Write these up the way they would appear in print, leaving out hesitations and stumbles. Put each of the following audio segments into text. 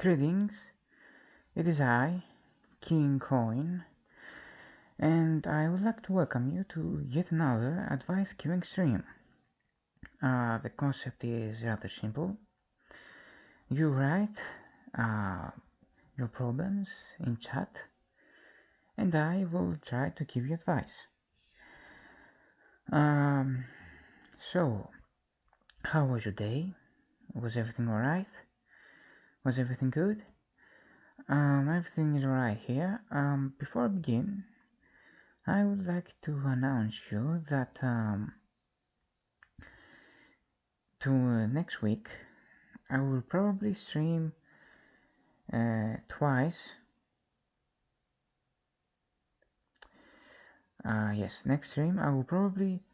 Greetings, it is I, King Coin, and I would like to welcome you to yet another advice giving stream. The concept is rather simple. You write uh, your problems in chat, and I will try to give you advice. Um, so, how was your day? Was everything alright? Was everything good? Everything is alright here. Before I begin, I would like to announce you that to next week I will probably stream twice. Yes, next week I will probably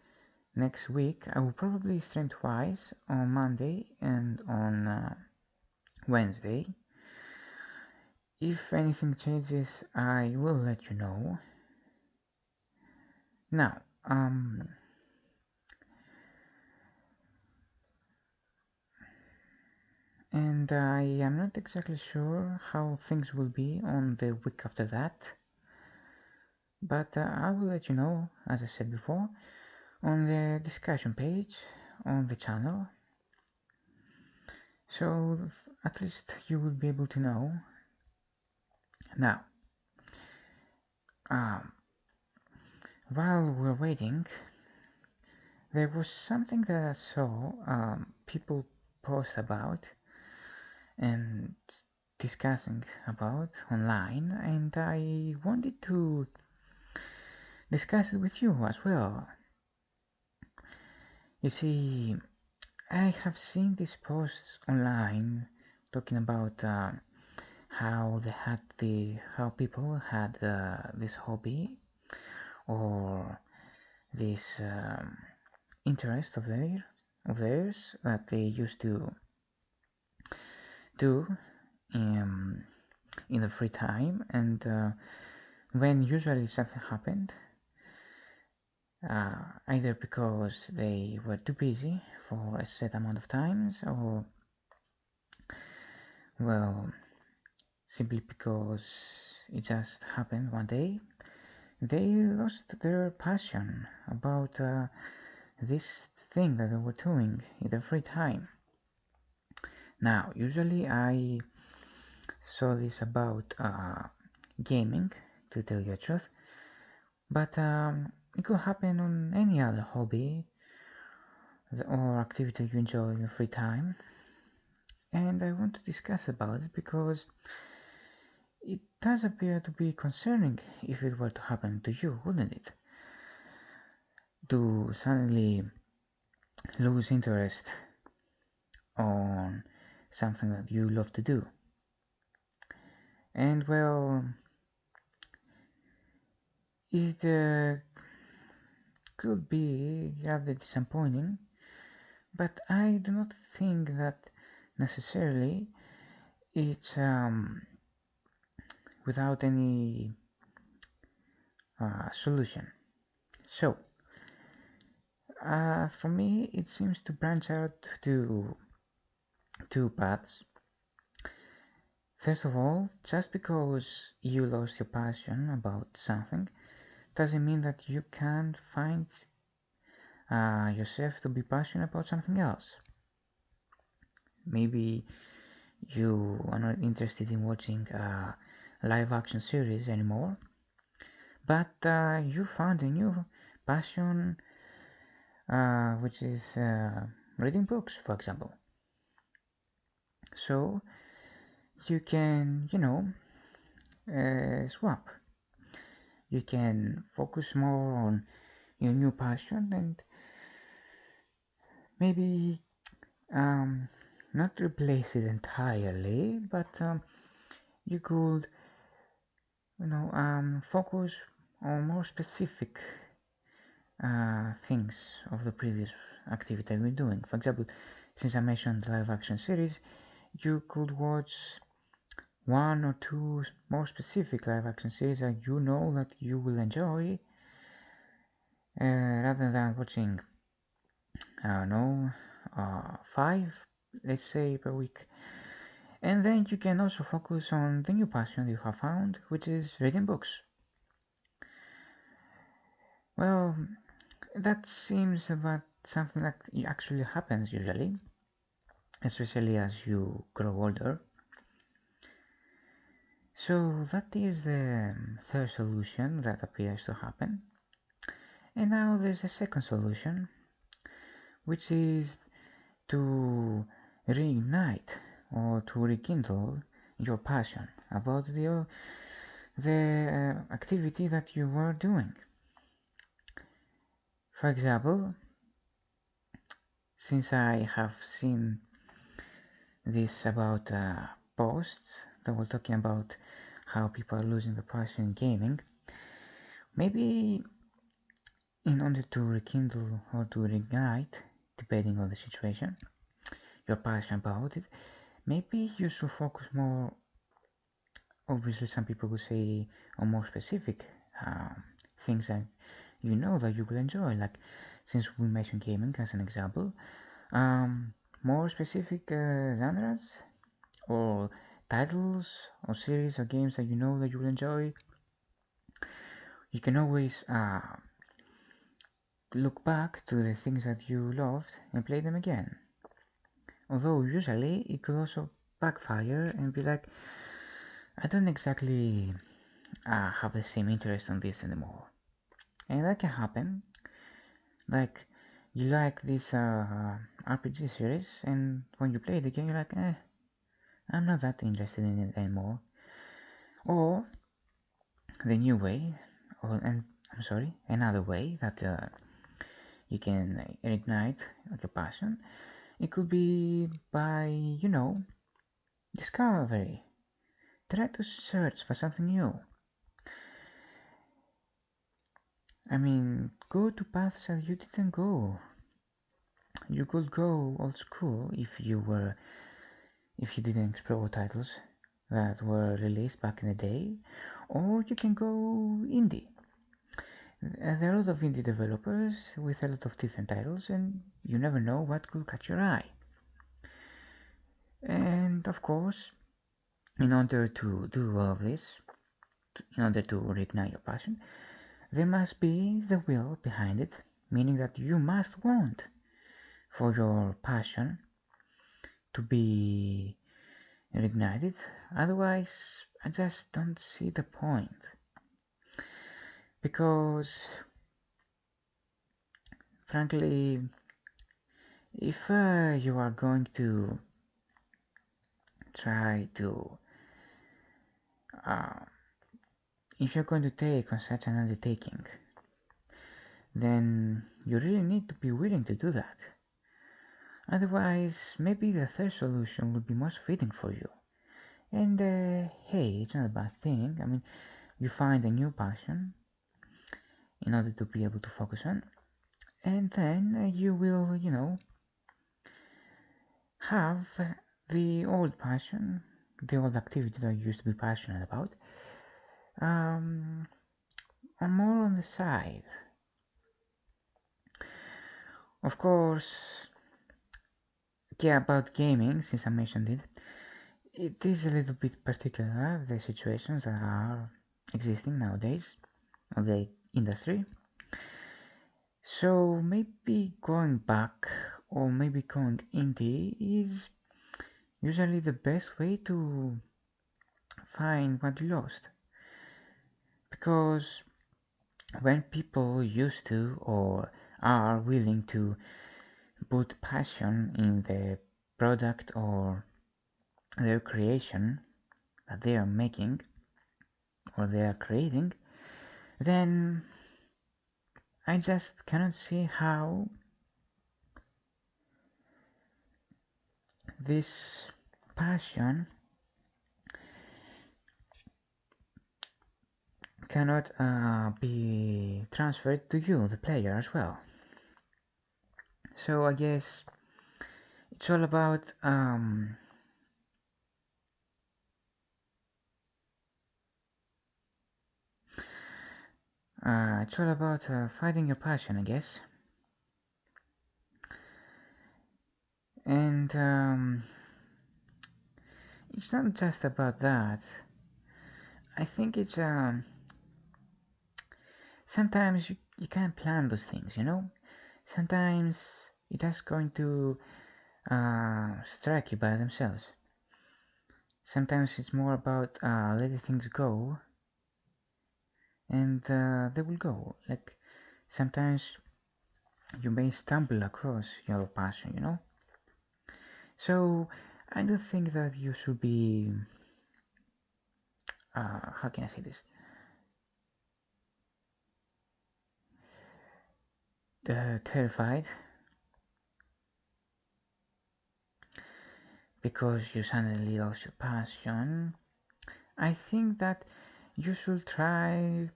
stream twice on Monday and on Wednesday. If anything changes, I will let you know. Now, and I am not exactly sure how things will be on the week after that, but I will let you know, as I said before, on the discussion page on the channel, so at least you will be able to know. Now, while we're waiting, there was something that I saw people post about and discussing about online, and I wanted to discuss it with you as well. You see, I have seen these posts online talking about how people had this hobby or this interest of theirs that they used to do in the free time, and when usually something happened, either because they were too busy for a set amount of times, or well, simply because it just happened one day, they lost their passion about this thing that they were doing in their free time. Now, usually I saw this about gaming, to tell you the truth, but it could happen on any other hobby or activity you enjoy in your free time, and I want to discuss about it because it does appear to be concerning if it were to happen to you, wouldn't it? To suddenly lose interest on something that you love to do. And well, it could be rather disappointing, but I do not think that necessarily it's without any solution. So, for me, it seems to branch out to two paths. First of all, just because you lost your passion about something doesn't mean that you can't find yourself to be passionate about something else. Maybe you are not interested in watching a live action series anymore, but you found a new passion, which is reading books, for example. So you can, swap. You can focus more on your new passion and maybe not replace it entirely, but you could, focus on more specific things of the previous activity we're doing. For example, since I mentioned the live action series, you could watch one or two more specific live action series that you know that you will enjoy, rather than watching, I don't know, 5, let's say, per week. And then you can also focus on the new passion you have found, which is reading books. Well, that seems about something that actually happens usually, especially as you grow older. So that is the third solution that appears to happen. And now there's a second solution, which is to reignite or to rekindle your passion about the activity that you were doing. For example, since I have seen this about posts that were talking about how people are losing the passion in gaming, maybe in order to rekindle or to reignite, depending on the situation, your passion about it, maybe you should focus more. Obviously, some people would say on more specific things that you know that you will enjoy. Like, since we mentioned gaming as an example, more specific genres or titles or series or games that you know that you will enjoy. You can always look back to the things that you loved and play them again. Although usually it could also backfire and be like, I don't exactly have the same interest on this anymore. And that can happen. Like, you like this RPG series, and when you play the game, you're like, I'm not that interested in it anymore. Or the new way, and I'm sorry, another way that you can ignite your passion. It could be by, discovery. Try to search for something new. I mean, go to paths that you didn't go. You could go old school if you didn't explore titles that were released back in the day, or you can go indie. There are a lot of indie developers with a lot of different titles, and you never know what could catch your eye. And of course, in order to do all of this, in order to reignite your passion, there must be the will behind it, meaning that you must want for your passion to be reignited. Otherwise, I just don't see the point. Because, frankly, if you are going to try to, uh, if you're going to take on such an undertaking, then you really need to be willing to do that. Otherwise, maybe the third solution would be most fitting for you. And hey, it's not a bad thing. I mean, you find a new passion in order to be able to focus on, and then you will, have the old passion, the old activity that you used to be passionate about, um, more on the side. Of course, yeah, about gaming, since I mentioned it, it is a little bit particular, the situations that are existing nowadays on the industry. So maybe going back or maybe going indie is usually the best way to find what you lost. Because when people used to or are willing to put passion in the product or their creation that they are making or they are creating, then I just cannot see how this passion cannot be transferred to you, the player, as well. So I guess it's all about finding your passion, I guess. And it's not just about that. I think it's sometimes you can't plan those things, you know. Sometimes it just going to strike you by themselves. Sometimes it's more about letting things go, and they will go. Like sometimes you may stumble across your passion, you know. So I don't think that you should be how can I say this? Terrified because you suddenly lost your passion. I think that you should try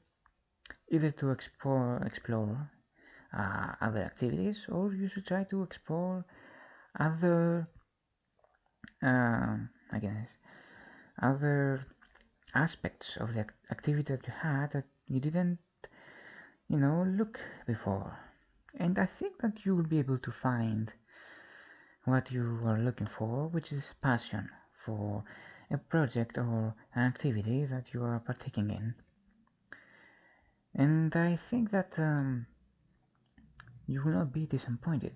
either to explore other activities, or you should try to explore other, I guess, other aspects of the activity that you had that you didn't, look before. And I think that you will be able to find what you are looking for, which is passion for a project or an activity that you are partaking in. And I think that you will not be disappointed.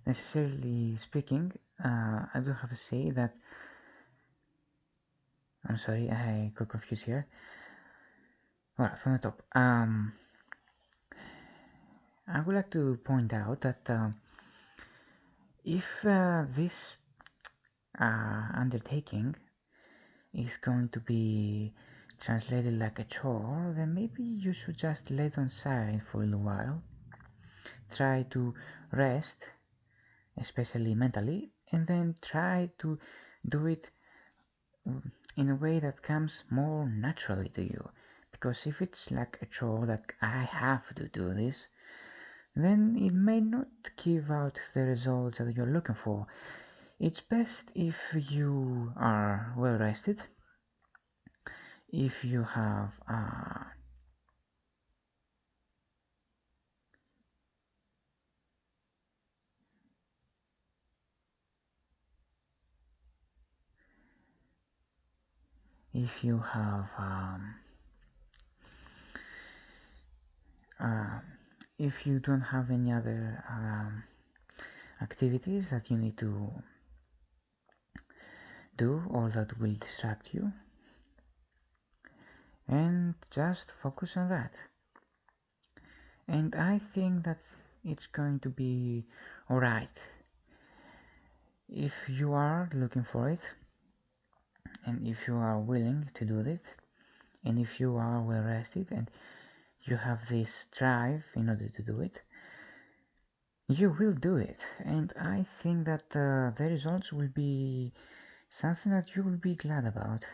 Necessarily speaking, I do have to say that I'm sorry, I got confused here. Well, from the top, I would like to point out that if this undertaking is going to be translated like a chore, then maybe you should just let it on side for a little while. Try to rest, especially mentally, and then try to do it in a way that comes more naturally to you. Because if it's like a chore that I have to do this, then it may not give out the results that you're looking for. It's best if you are well rested, if you have if you have uh, if you don't have any other activities that you need to do or that will distract you, and just focus on that. And I think that it's going to be alright if you are looking for it, and if you are willing to do it, and if you are well rested and you have this drive in order to do it, you will do it. And I think that the results will be something that you will be glad about.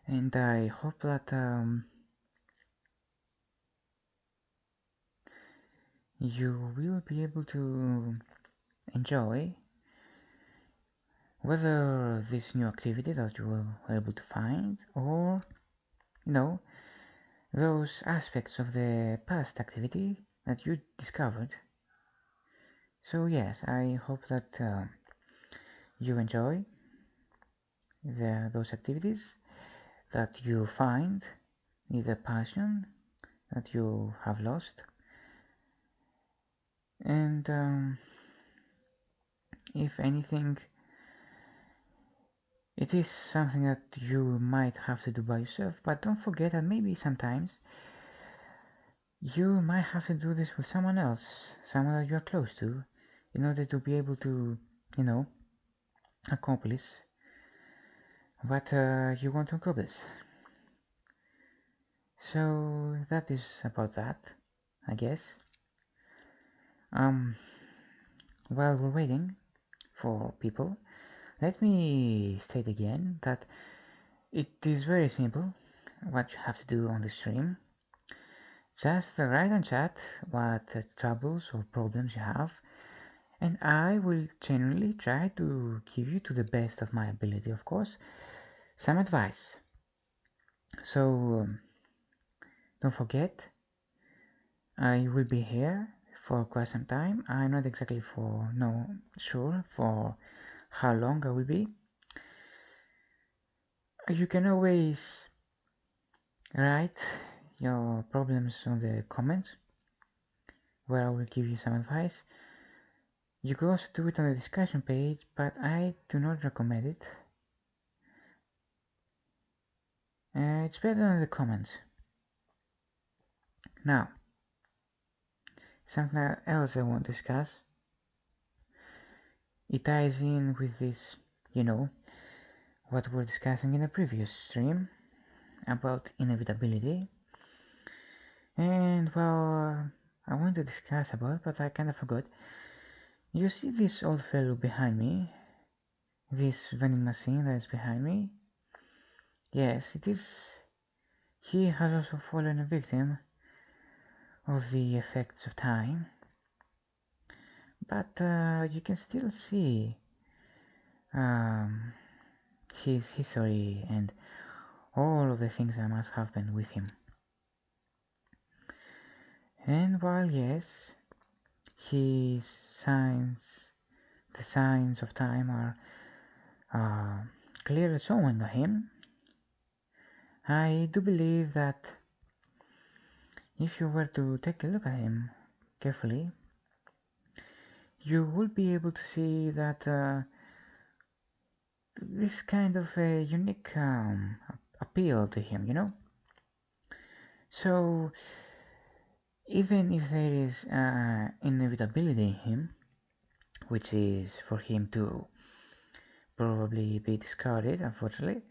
And I hope that you will be able to enjoy whether this new activity that you were able to find, or those aspects of the past activity that you discovered. So yes, I hope that you enjoy those activities that you find either passion that you have lost, and if anything, it is something that you might have to do by yourself, but don't forget that maybe sometimes you might have to do this with someone else, someone that you are close to, in order to be able to, accomplish what you want to accomplish. So that is about that, I guess. Um, while we're waiting for people, let me state again that it is very simple what you have to do on the stream. Just write and chat what troubles or problems you have, and I will genuinely try to give you, to the best of my ability, of course, some advice. So don't forget, I will be here for quite some time. I'm not exactly sure for how long I will be, you can always write your problems on the comments where I will give you some advice. You could also do it on the discussion page, but I do not recommend it. It's better in the comments. Now, something else I want to discuss. It ties in with this, what we're discussing in the previous stream about inevitability. And well, I want to discuss about, but I kind of forgot. You see this old fellow behind me? This vending machine that is behind me? Yes, it is. He has also fallen a victim of the effects of time. But you can still see his history and all of the things that must have happened with him. And while yes, his signs, the signs of time are clearly showing him, I do believe that if you were to take a look at him carefully, you will be able to see that this kind of a unique appeal to him. So even if there is inevitability in him, which is for him to probably be discarded, unfortunately,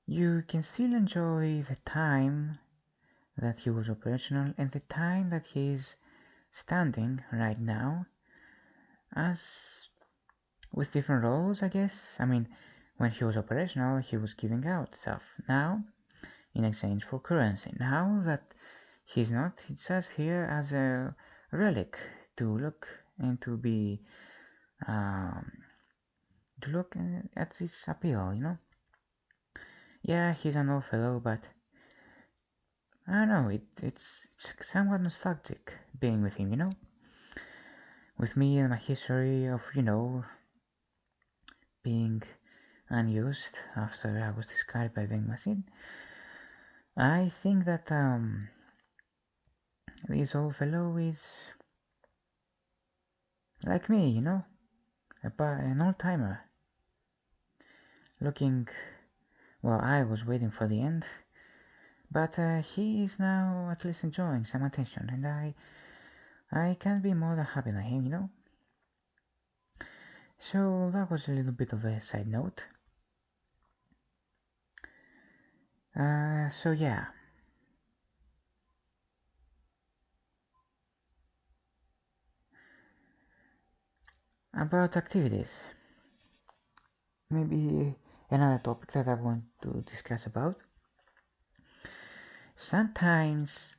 you can still enjoy the time that he was operational and the time that he is standing right now, as with different roles, I guess. I mean, when he was operational, he was giving out stuff. Now, in exchange for currency. Now that he's not, it says here as a relic to look and to be to look at this appeal. Yeah, he's an old fellow, but I don't know, it's somewhat nostalgic being with him. With me and my history of, being unused after I was discarded by vending machine. I think that this old fellow is like me, an old timer. Looking, well, I was waiting for the end, but he is now at least enjoying some attention, and I can't be more than happy than him. So that was a little bit of a side note. So yeah. About activities. Maybe another topic that I want to discuss about. Sometimes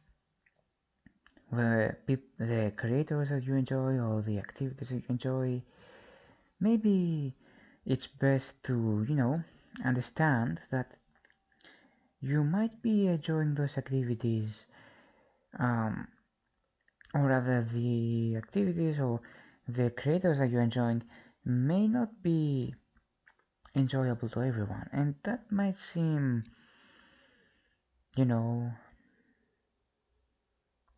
the creators that you enjoy or the activities that you enjoy, maybe it's best to, understand that you might be enjoying those activities, or rather the activities or the creators that you're enjoying may not be enjoyable to everyone, and that might seem,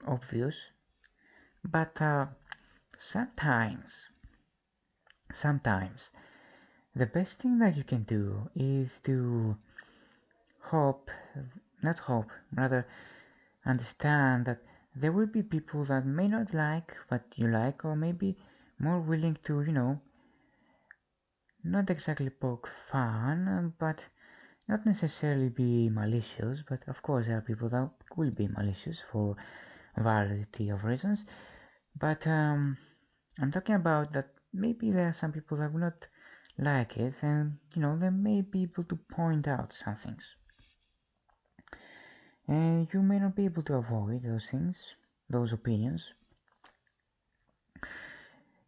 obvious, but sometimes the best thing that you can do is to not hope, rather understand that there will be people that may not like what you like, or maybe more willing to, not exactly poke fun, but not necessarily be malicious. But of course, there are people that will be malicious for a variety of reasons. But I'm talking about that maybe there are some people that will not like it, and they may be able to point out some things. And you may not be able to avoid those things, those opinions.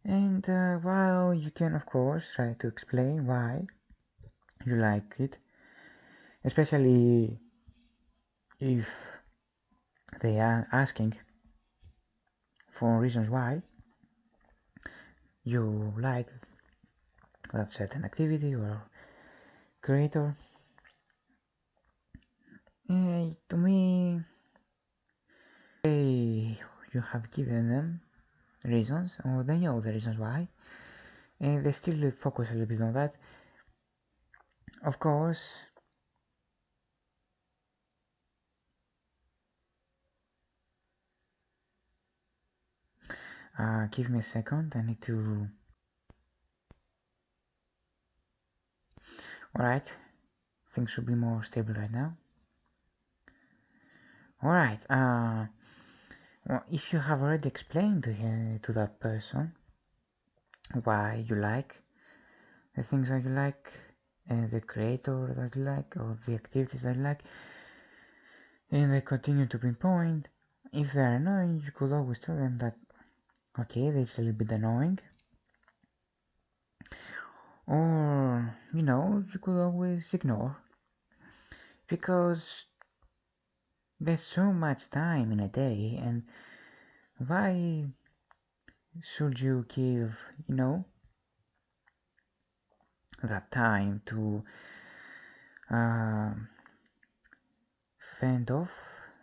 And while you can, of course, try to explain why you like it, especially if they are asking for reasons why you like that certain activity or creator. To me, you have given them reasons, or they know the reasons why, and they still focus a little bit on that. Of course, give me a second, I need to... Alright, things should be more stable right now. Alright, well, if you have already explained to that person why you like the things that you like, the creator that you like, or the activities that you like, and they continue to pinpoint, if they're annoying, you could always tell them that, okay, this is a little bit annoying. Or, you could always ignore, because there's so much time in a day, and why should you give, that time to fend off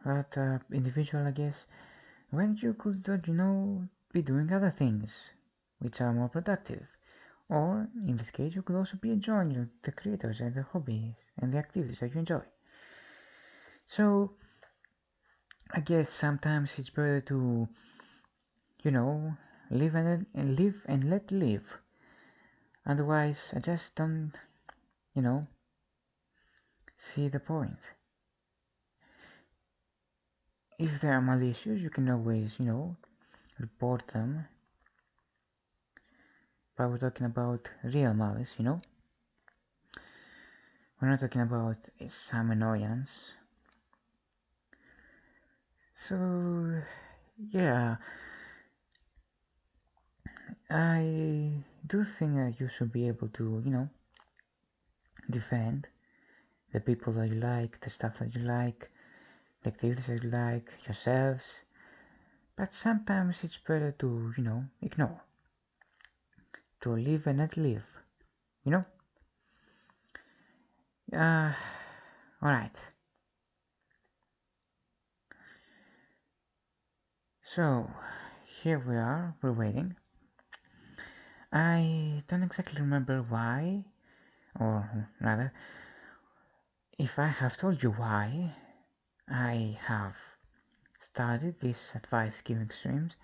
that individual, I guess, when you could, be doing other things which are more productive. Or, in this case, you could also be enjoying the creators and the hobbies and the activities that you enjoy. So, I guess sometimes it's better to, live and let live. Otherwise, I just don't, see the point. If they are malicious, you can always, report them. But we're talking about real malice, We're not talking about some annoyance. So, yeah, I do think that you should be able to, defend the people that you like, the stuff that you like, the activities that you like, yourselves. But sometimes it's better to, ignore. To live and not live, you know? Alright. So, here we are, we're waiting. I don't exactly remember why, or rather, if I have told you why I have started these advice giving streams,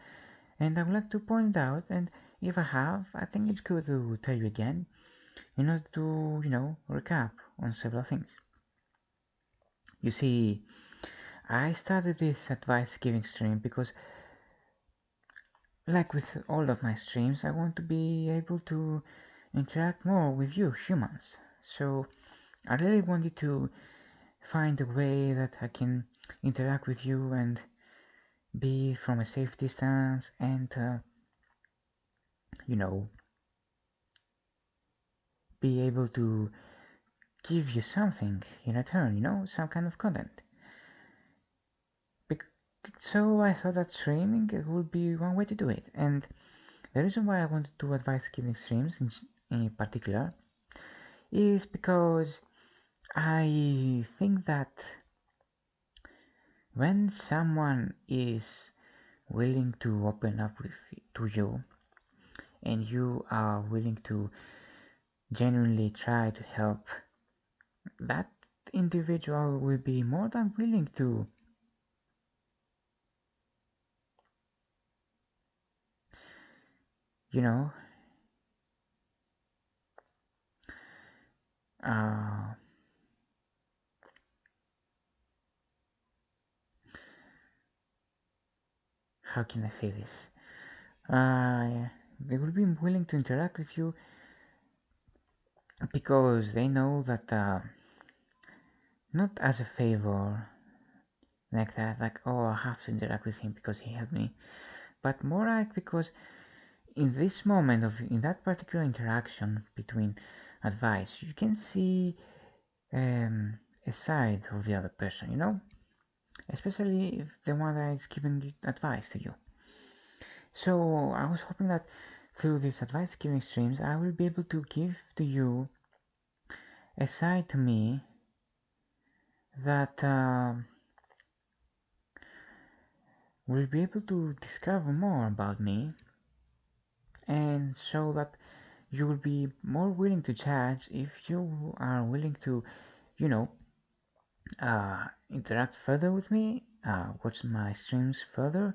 and I would like to point out, and if I have, I think it's good to tell you again, in order to, recap on several things. You see, I started this advice giving stream because, like with all of my streams, I want to be able to interact more with you humans. So I really wanted to find a way that I can interact with you and be from a safe distance and, be able to give you something in return, some kind of content. So I thought that streaming would be one way to do it, and the reason why I wanted to advise giving streams in particular is because I think that when someone is willing to open up to you, and you are willing to genuinely try to help, that individual will be more than willing to you know uh, how can I say this? They will be willing to interact with you because they know that, not as a favor, like that, like, oh, I have to interact with him because he helped me, but more like because in this moment in that particular interaction between advice, you can see a side of the other person, especially if the one that is giving advice to you. So I was hoping that through these advice giving streams, I will be able to give to you a side to me that will be able to discover more about me, and so that you will be more willing to judge if you are willing to, you know, interact further with me, watch my streams further,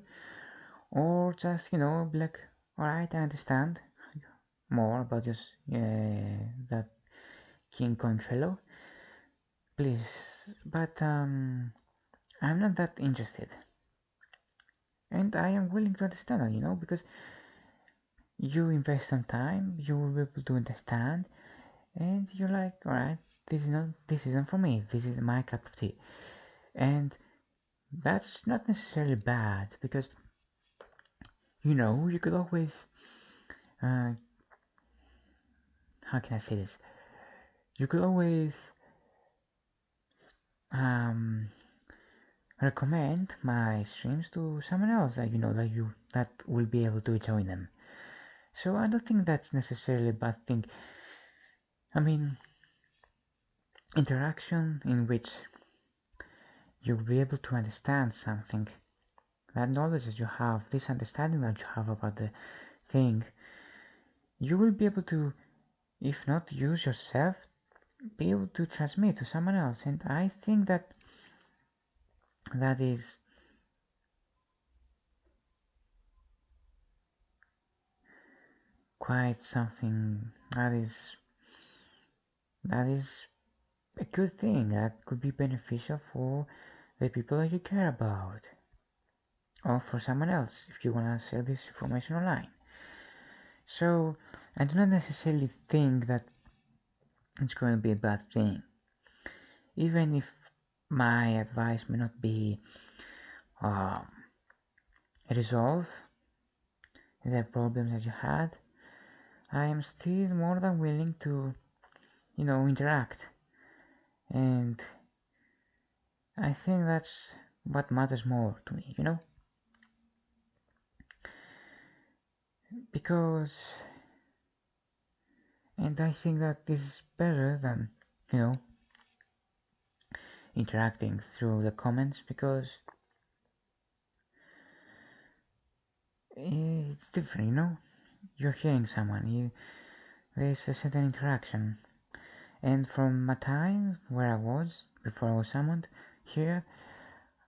or just, you know, be like, alright, I understand more about this, that King Kong fellow, please, but I'm not that interested, and I am willing to understand that, you know, because you invest some time, you will be able to understand, and you're like, alright, this isn't for me, this is my cup of tea, and that's not necessarily bad, because, you know, you could always, how can I say this, you could always recommend my streams to someone else that you know that will be able to join them. So I don't think that's necessarily a bad thing. I mean, interaction in which you'll be able to understand something, that knowledge that you have, this understanding that you have about the thing, you will be able to, if not use yourself, be able to transmit to someone else. And I think that is quite something that is a good thing, that could be beneficial for the people that you care about, or for someone else if you want to share this information online. So I do not necessarily think that it's going to be a bad thing, even if my advice may not be resolve the problems that you had. I am still more than willing to, you know, interact, and I think that's what matters more to me, you know, because, and I think that this is better than, you know, interacting through the comments, because it's different, you know, you're hearing someone, there's a certain interaction. And from my time where I was before I was summoned here,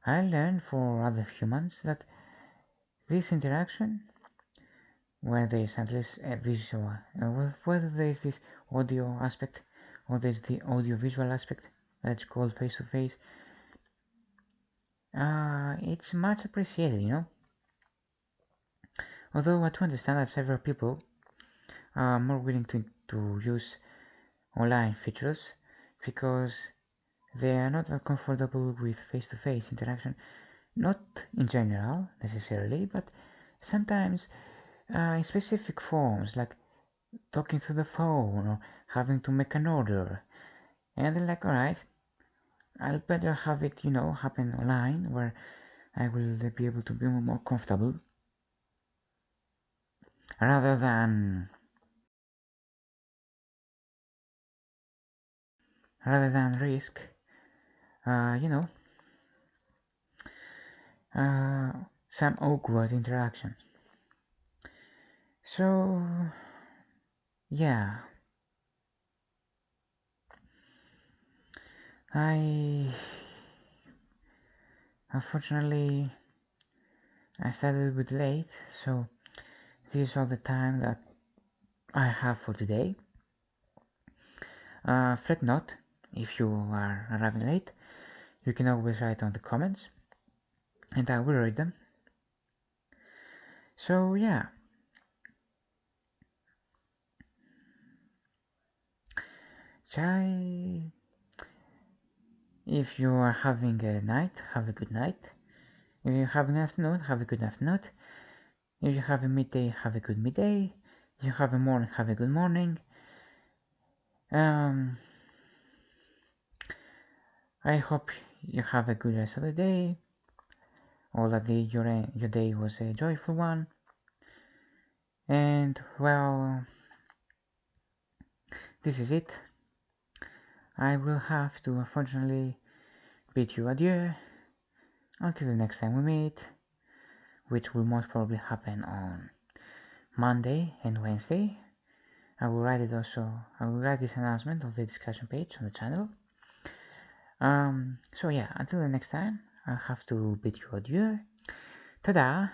I learned for other humans that this interaction, where there is at least a visual, whether there is this audio aspect or there's the audio-visual aspect that's called face-to-face, it's much appreciated, you know. Although I do understand that several people are more willing to use online features because they are not that comfortable with face-to-face interaction. Not in general necessarily, but sometimes in specific forms, like talking through the phone or having to make an order. And they're like, alright, I'll better have it, you know, happen online where I will be able to be more comfortable rather than risk, you know, some awkward interaction. So, yeah, unfortunately, I started a bit late, so this is all the time that I have for today. Fret not if you are arriving late. You can always write on the comments, and I will read them. So yeah, if you are having a night, have a good night. If you have an afternoon, have a good afternoon. If you have a midday, have a good midday. If you have a morning, have a good morning. I hope you have a good rest of the day, or that your day was a joyful one. And well, this is it. I will have to unfortunately bid you adieu until the next time we meet, which will most probably happen on Monday and Wednesday. I will write this announcement on the discussion page on the channel. So yeah, until the next time, I'll have to bid you adieu. Ta-da!